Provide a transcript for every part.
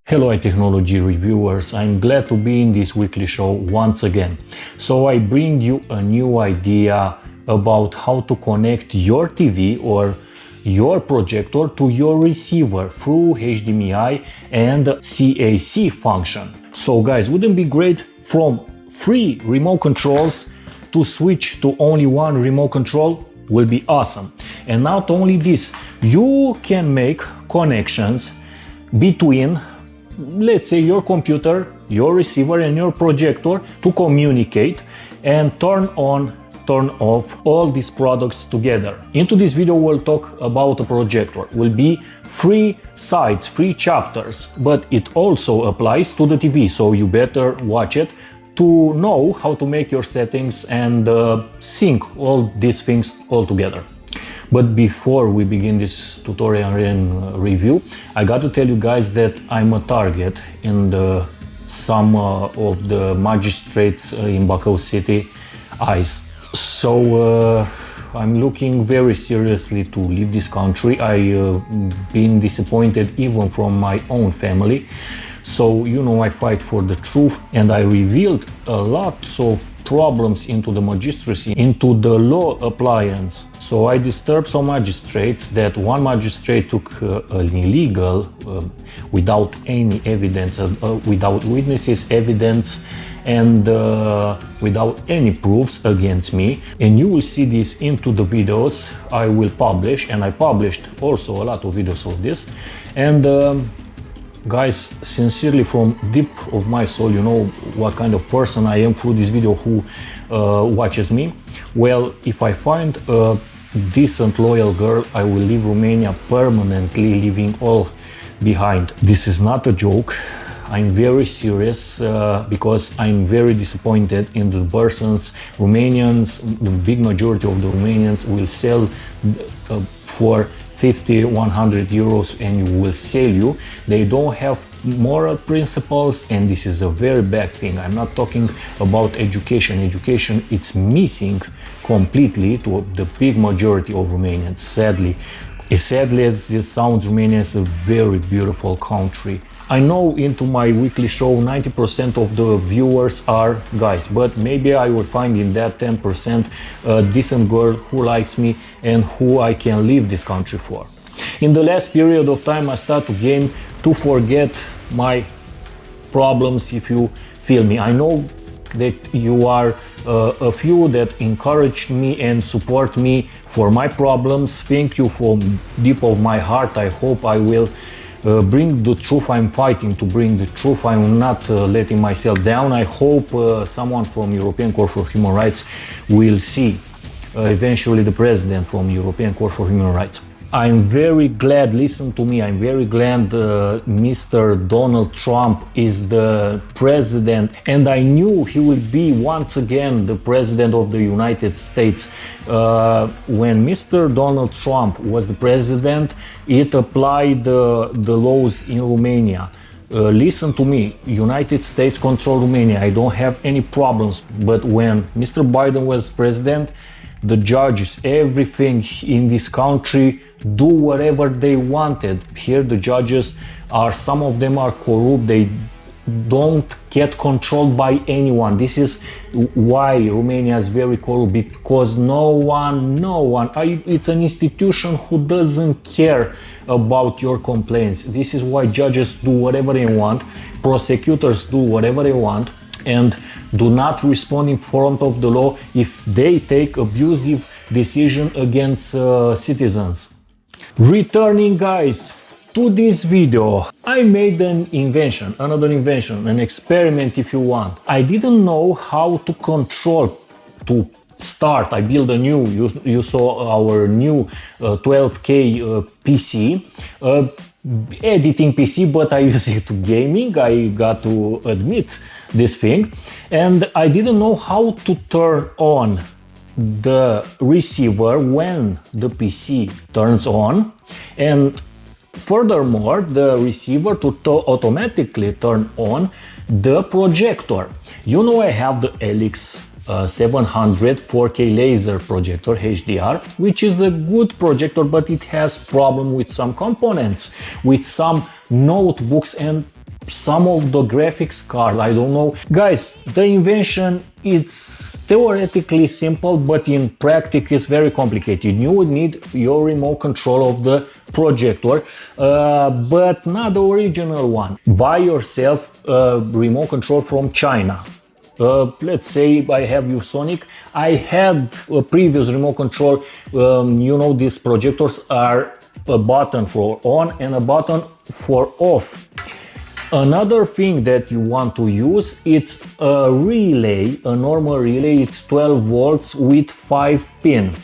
Hello iTechnology reviewers, I'm glad to be in this weekly show once again. So I bring you a new idea about how to connect your TV or your projector to your receiver through HDMI and CEC function. So guys, wouldn't it be great from 3 remote controls to switch to only one remote control? Will be awesome. And not only this, you can make connections between, let's say, your computer, your receiver and your projector to communicate and turn on, turn off all these products together. Into this video we'll talk about a projector. Will be 3 sides, 3 chapters, but it also applies to the TV, so you better watch it to know how to make your settings and sync all these things all together. But before we begin this tutorial and review, I got to tell you guys that I'm a target in some of the magistrates in Bacău City eyes. So I'm looking very seriously to leave this country. I've been disappointed even from my own family. So, you know, I fight for the truth and I revealed a lot of problems into the magistracy, into the law appliance. So I disturbed some magistrates that one magistrate took an illegal, without any evidence, without witnesses, evidence, and without any proofs against me. And you will see this into the videos I will publish, and I published also a lot of videos of this. And guys, sincerely from deep of my soul, you know what kind of person I am through this video who watches me. Well, if I find a decent, loyal girl, I will leave Romania permanently, leaving all behind. This is not a joke. I'm very serious because I'm very disappointed in the persons. Romanians, the big majority of the Romanians will sell for 50, 100 euros and will sell you. They don't have moral principles, and this is a very bad thing. I'm not talking about education. Education, it's missing completely to the big majority of Romanians, sadly. As sadly as it sounds, Romania is a very beautiful country. I know into my weekly show 90% of the viewers are guys, but maybe I will find in that 10% a decent girl who likes me and who I can leave this country for. In the last period of time I start to game to forget my problems, if you feel me. I know that you are a few that encourage me and support me for my problems. Thank you from deep of my heart. I hope I will bring the truth. I'm fighting to bring the truth. I'm not letting myself down. I hope someone from European Court for Human Rights will see eventually the president from European Court for Human Rights. I'm very glad, listen to me, I'm very glad Mr. Donald Trump is the president, and I knew he will be once again the president of the United States. When Mr. Donald Trump was the president, it applied the laws in Romania. Listen to me, United States control Romania, I don't have any problems, but when Mr. Biden was president, the judges, everything in this country do whatever they wanted. Here the judges are, some of them are corrupt, they don't get controlled by anyone. This is why Romania is very corrupt, because no one, it's an institution who doesn't care about your complaints. This is why judges do whatever they want, prosecutors do whatever they want, and do not respond in front of the law if they take abusive decision against citizens. Returning guys to this video, I made an invention, another invention, an experiment if you want. I didn't know how to control, to start. I built a new, you saw our new 12K PC, editing PC, but I use it to gaming, I got to admit this thing. And I didn't know how to turn on the receiver when the PC turns on, and furthermore the receiver to automatically turn on the projector. You know, I have the LX 700 4K laser projector HDR, which is a good projector, but it has problem with some components, with some notebooks and some of the graphics card, I don't know. Guys, the invention, it's theoretically simple, but in practice it's very complicated. You would need your remote control of the projector, but not the original one. Buy yourself a remote control from China. Let's say I have Viewsonic. I had a previous remote control. You know, these projectors are a button for on and a button for off. Another thing that you want to use, it's a relay, a normal relay. It's 12 volts with 5 pin.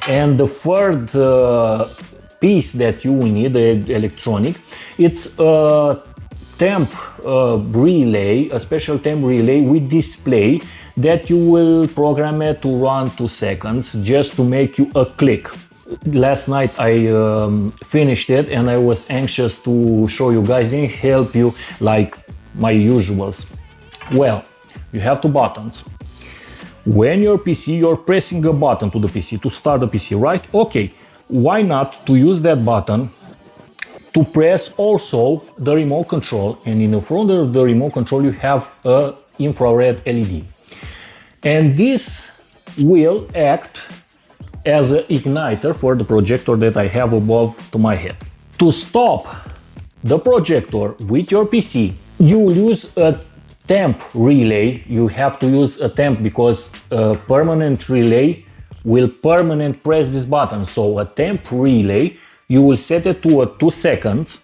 And the third piece that you will need, the electronic, it's a temp relay, a special temp relay with display that you will program it to run 2 seconds just to make you a click. Last night I finished it and I was anxious to show you guys and help you like my usuals. Well, you have 2 buttons. When your PC, you're pressing a button to the PC to start the PC, right? Okay, why not to use that button to press also the remote control, and in the front of the remote control you have a infrared LED. And this will act as an igniter for the projector that I have above to my head. To stop the projector with your PC, you will use a temp relay. You have to use a temp because a permanent relay will permanent press this button. So a temp relay, you will set it to 2 seconds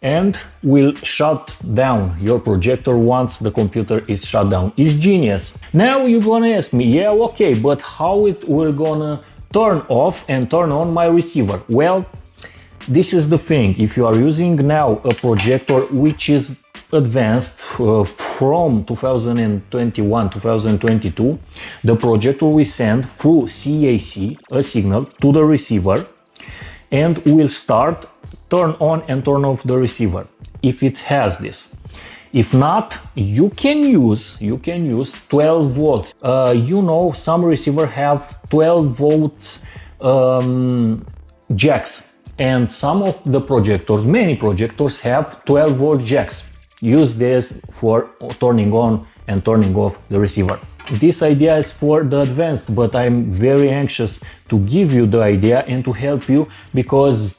and will shut down your projector once the computer is shut down. It's genius. Now you're gonna ask me, yeah, okay, but how it will gonna turn off and turn on my receiver? Well, this is the thing. If you are using now a projector which is advanced from 2021-2022, the projector will send through CEC a signal to the receiver and will start turn on and turn off the receiver if it has this. If not, you can use 12 volts. You know, some receiver have 12 volts jacks, and some of the projectors, many projectors have 12 volt jacks. Use this for turning on and turning off the receiver. This idea is for the advanced, but I'm very anxious to give you the idea and to help you, because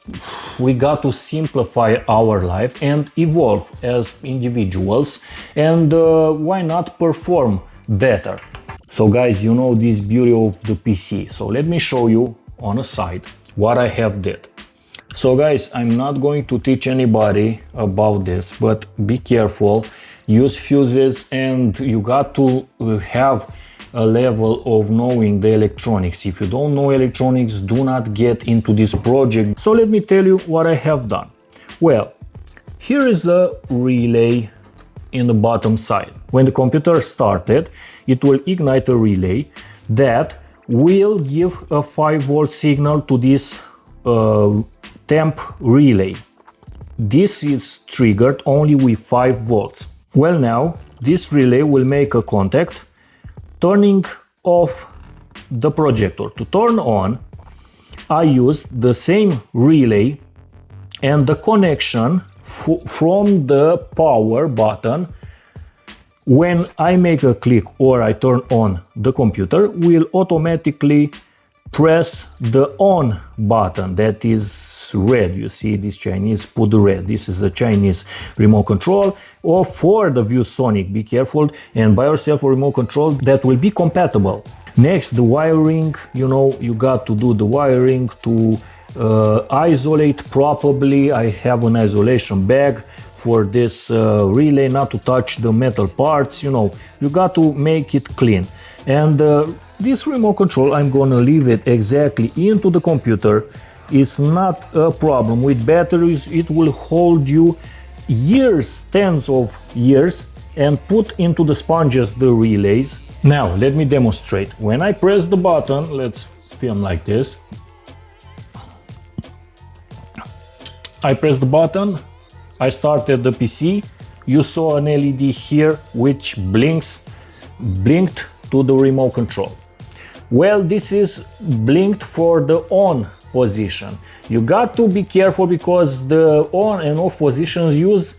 we got to simplify our life and evolve as individuals, and why not perform better? So guys, you know this beauty of the PC. So let me show you on a side what I have did. So guys, I'm not going to teach anybody about this, but be careful. Use fuses, and you got to have a level of knowing the electronics. If you don't know electronics, do not get into this project. So let me tell you what I have done. Well, here is a relay in the bottom side. When the computer started, it will ignite a relay that will give a 5 volt signal to this temp relay. This is triggered only with 5 volts. Well, now this relay will make a contact, turning off the projector. To turn on, I used the same relay and the connection from the power button. When I make a click or I turn on, the computer will automatically press the on button that is red. You see, this Chinese put the red. This is a Chinese remote control, or for the Viewsonic, be careful and buy yourself a remote control that will be compatible. Next, the wiring. You know, you got to do the wiring to isolate properly. I have an isolation bag for this relay, not to touch the metal parts. You know, you got to make it clean. And this remote control, I'm gonna leave it exactly into the computer. It's not a problem. With batteries, it will hold you years, tens of years, and put into the sponges the relays. Now, let me demonstrate. When I press the button, let's film like this. I press the button, I started the PC. You saw an LED here which blinked to the remote control. Well, this is blinked for the on position. You got to be careful because the on and off positions use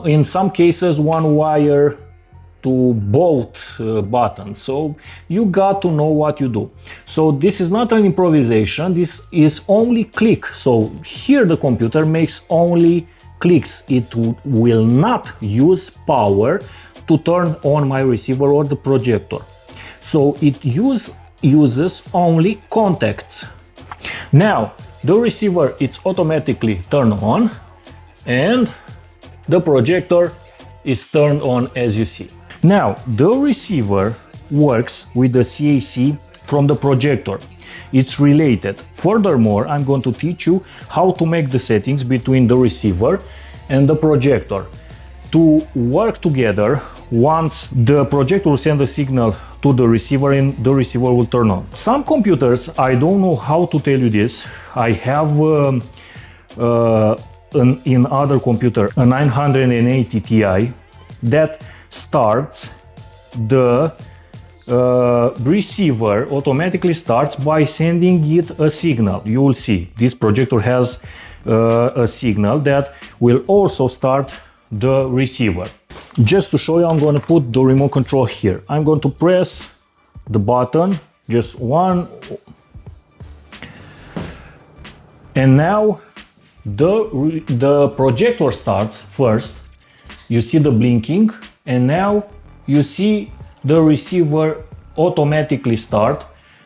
in some cases one wire to both buttons, so you got to know what you do. So this is not an improvisation, this is only click. So here the computer makes only clicks. It will not use power to turn on my receiver or the projector. So it uses only contacts. Now the receiver it's automatically turned on and the projector is turned on, as you see. Now the receiver works with the CEC from the projector. It's related. Furthermore, I'm going to teach you how to make the settings between the receiver and the projector to work together. Once the projector will send a signal to the receiver and the receiver will turn on. Some computers, I don't know how to tell you this, I have in other computer a 980 Ti that starts the receiver automatically starts by sending it a signal. You will see this projector has a signal that will also start the receiver. Just to show you, I'm going to put the remote control here. I'm going to press the button, just one, and now the projector starts first. You see the blinking, and now you see the receiver automatically start.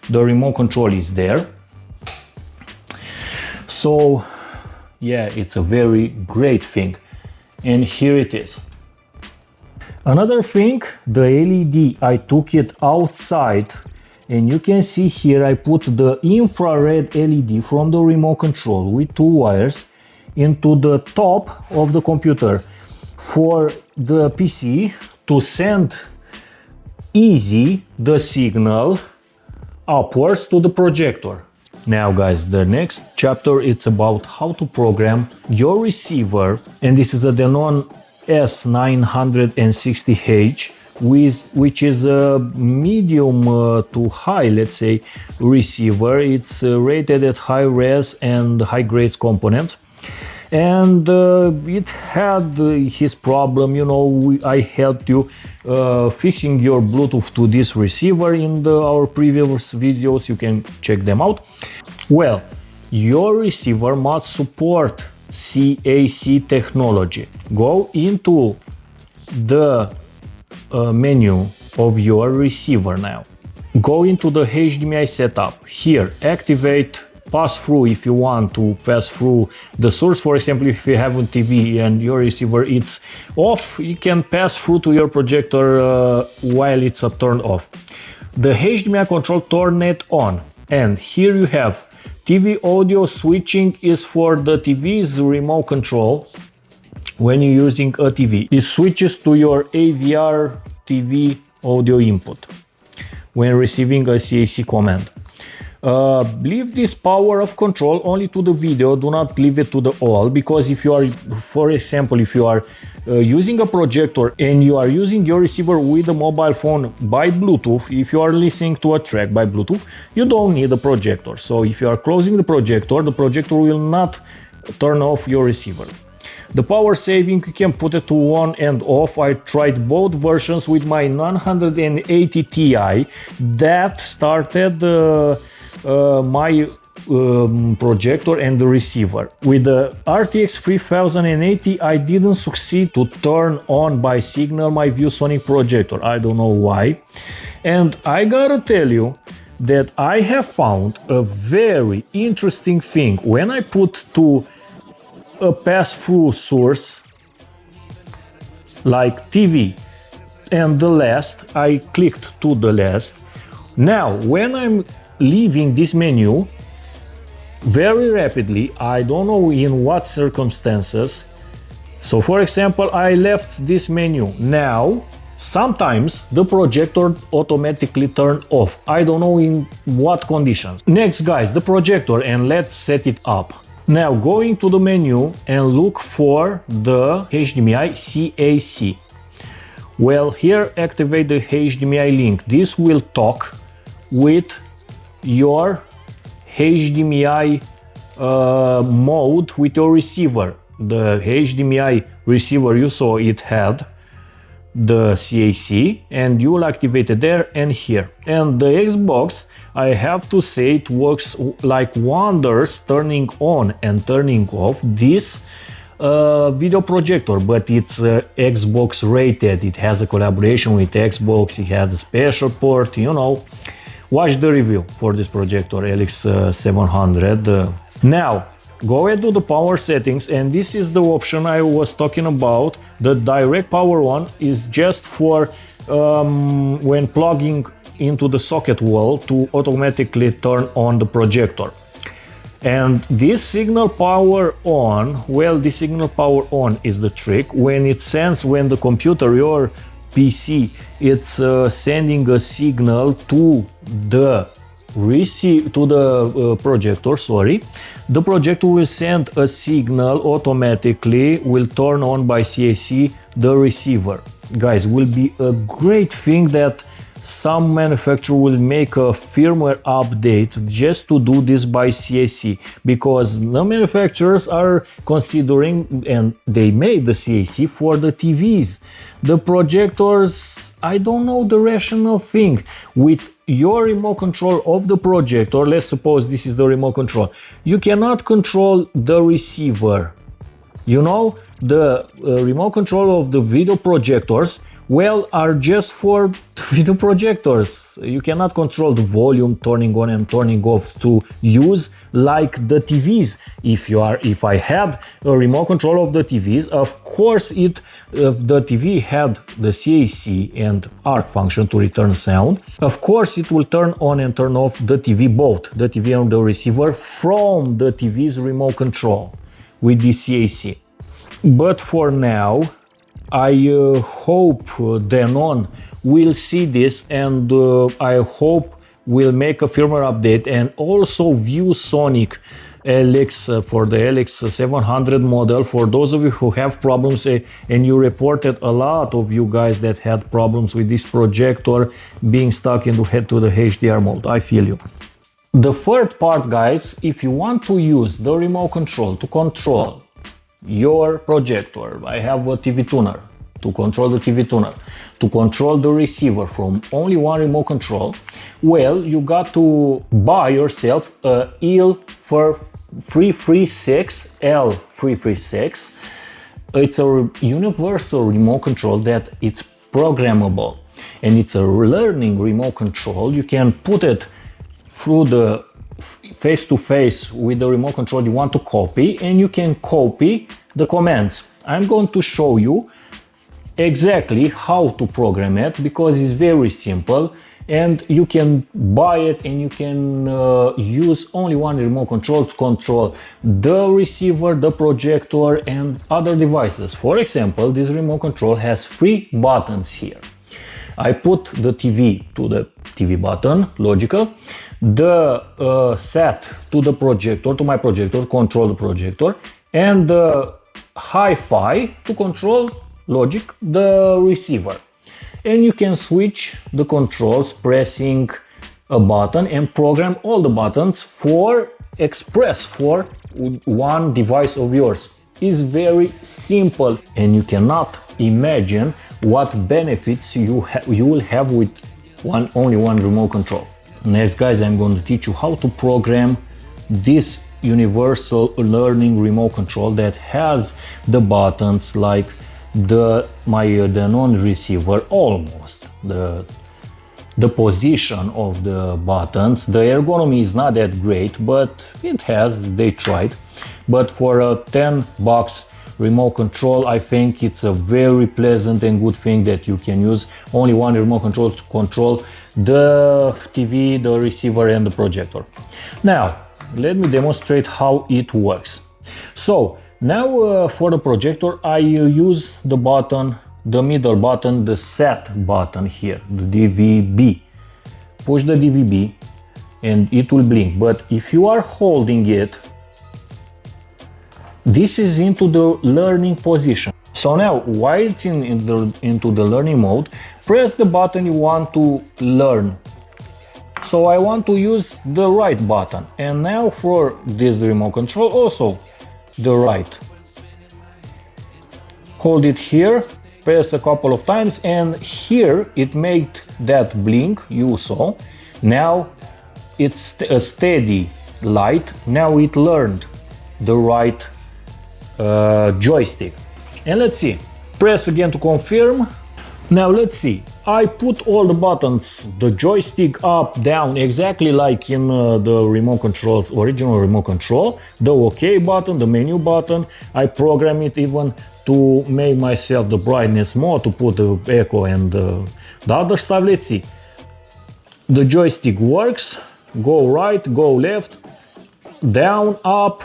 The remote control is there. So yeah, it's a very great thing. And here it is. Another thing, the LED, I took it outside and you can see here I put the infrared LED from the remote control with two wires into the top of the computer for the PC to send easy the signal upwards to the projector. Now guys, the next chapter it's about how to program your receiver, and this is a Denon S960H which is a medium to high, let's say, receiver. It's rated at high res and high grade components, and it had his problem, you know. I helped you fixing your Bluetooth to this receiver in our previous videos, you can check them out. Well, your receiver must support CAC technology. Go into the menu of your receiver now. Go into the HDMI setup. Here, activate pass-through if you want to pass through the source. For example, if you have a TV and your receiver it's off, you can pass through to your projector while it's turned off. The HDMI control, turn it on. And here you have TV audio switching is for the TV's remote control. When you're using a TV, it switches to your AVR TV audio input when receiving a CAC command. Leave this power of control only to the video, do not leave it to the all, because if you are, for example, if you are using a projector and you are using your receiver with a mobile phone by Bluetooth, if you are listening to a track by Bluetooth, you don't need a projector. So if you are closing the projector will not turn off your receiver. The power saving, you can put it to on and off. I tried both versions with my 980 Ti that started my projector and the receiver. With the RTX 3080 I didn't succeed to turn on by signal my Viewsonic projector. I don't know why. And I gotta tell you that I have found a very interesting thing. When I put to a pass-through source like TV and the last, I clicked to the last. Now when I'm leaving this menu very rapidly, I don't know in what circumstances, so for example I left this menu. Now sometimes the projector automatically turned off. I don't know in what conditions. Next guys, the projector, and let's set it up. Now going to the menu and look for the HDMI CEC. Well, here activate the HDMI link. This will talk with your HDMI mode with your receiver. The HDMI receiver you saw, it had the CAC, and you will activate it there and here. And the Xbox, I have to say, it works like wonders, turning on and turning off this video projector, but it's Xbox rated. It has a collaboration with Xbox, it has a special port, you know. Watch the review for this projector LX700. Now go ahead to the power settings, and this is the option I was talking about. The direct power on is just for when plugging into the socket wall to automatically turn on the projector. And this signal power on, well, this signal power on is the trick. When it sends, when the computer, your PC, it's sending a signal to the projector, sorry, the projector will send a signal automatically, will turn on by CAC the receiver. Guys, will be a great thing that some manufacturer will make a firmware update just to do this by CAC, because the manufacturers are considering, and they made the CAC for the TVs. The projectors, I don't know the rational thing. With your remote control of the projector, let's suppose this is the remote control, you cannot control the receiver. You know, the remote control of the video projectors, well, are just for video projectors. You cannot control the volume turning on and turning off to use like the TVs. If I had a remote control of the TVs, of course if the TV had the CAC and ARC function to return sound, of course it will turn on and turn off the TV, both the TV and the receiver, from the TV's remote control with the CAC. But for now, I hope Denon will see this, and I hope will make a firmware update, and also Viewsonic LX for the LX700 model. For those of you who have problems, and you reported a lot of you guys that had problems with this projector being stuck into the HDR mode, I feel you. The third part, guys, if you want to use the remote control to control your projector, I have a TV tuner, to control the TV tuner, to control the receiver from only one remote control, well, you got to buy yourself a L336. It's a universal remote control that it's programmable, and it's a learning remote control. You can put it through the face-to-face with the remote control you want to copy, and you can copy the commands. I'm going to show you exactly how to program it, because it's very simple, and you can buy it, and you can use only one remote control to control the receiver, the projector, and other devices. For example, this remote control has 3 buttons here. I put the TV to the TV button, logical, the set to the projector, to my projector, control the projector, and the hi-fi to control, logic, the receiver. And you can switch the controls pressing a button and program all the buttons for express for one device of yours. It's very simple, and you cannot imagine what benefits you will have with only one remote control. Next, guys, I'm going to teach you how to program this universal learning remote control that has the buttons like my Denon receiver, almost the position of the buttons. The ergonomy is not that great, but they tried. But for a $10 remote control, I think it's a very pleasant and good thing that you can use only one remote control to control the TV, the receiver, and the projector. Now, let me demonstrate how it works. So now for the projector, I use the button, the middle button, the set button here, the DVB. Push the DVB and it will blink, but if you are holding it, this is into the learning position. So now, while it's into the learning mode, press the button you want to learn. So I want to use the right button, and now for this remote control also the right. Hold it here, press a couple of times, and here it made that blink you saw. Now it's a steady light. Now it learned the right joystick. And let's see, press again to confirm. Now let's see, I put all the buttons, the joystick up, down, exactly like in the remote controls, original remote control. The OK button, the menu button, I program it even to make myself the brightness more, to put the echo and the other stuff. Let's see, the joystick works, go right, go left, down, up,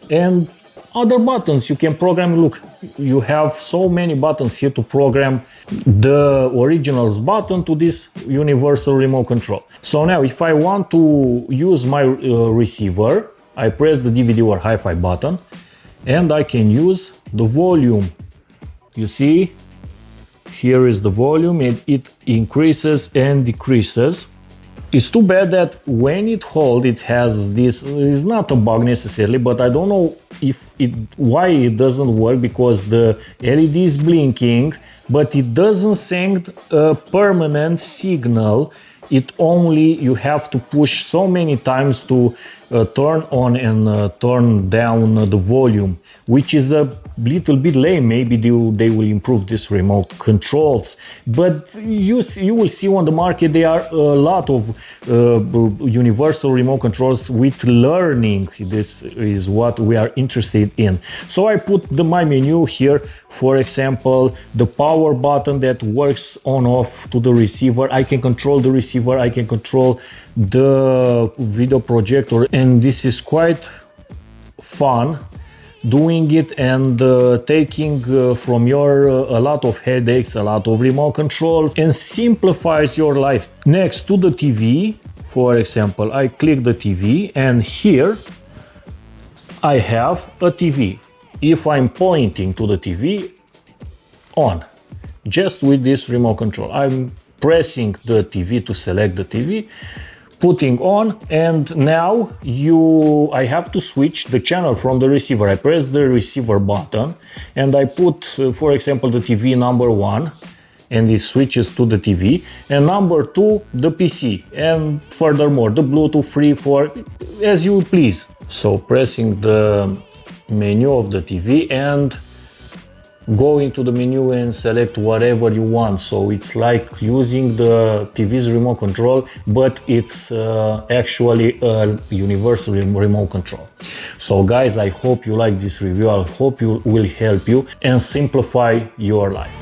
and other buttons you can program. Look, you have so many buttons here to program the original button to this universal remote control. So now if I want to use my receiver, I press the DVD or hi-fi button and I can use the volume. You see, here is the volume, and it increases and decreases. It's too bad that when it holds, it has this, it's not a bug necessarily, but I don't know why it doesn't work, because the LED is blinking, but it doesn't send a permanent signal. It only, you have to push so many times to turn on and turn down the volume, which is a little bit lame. Maybe they will improve this remote controls, but you will see on the market there are a lot of universal remote controls with learning. This is what we are interested in. So I put my menu here, for example, the power button that works on off to the receiver. I can control the receiver, I can control the video projector, and this is quite fun doing it and taking from your a lot of headaches, a lot of remote controls, and simplifies your life. Next to the TV, for example, I click the TV and here I have a TV. If I'm pointing to the TV, on, just with this remote control, I'm pressing the TV to select the TV, putting on, and now I have to switch the channel from the receiver. I press the receiver button and I put, for example, the TV number 1, and it switches to the TV, and number 2 the PC, and furthermore the Bluetooth 3, 4, as you please. So pressing the menu of the TV and go into the menu and select whatever you want. So it's like using the TV's remote control, but it's actually a universal remote control. So guys, I hope you like this review. I hope it will help you and simplify your life.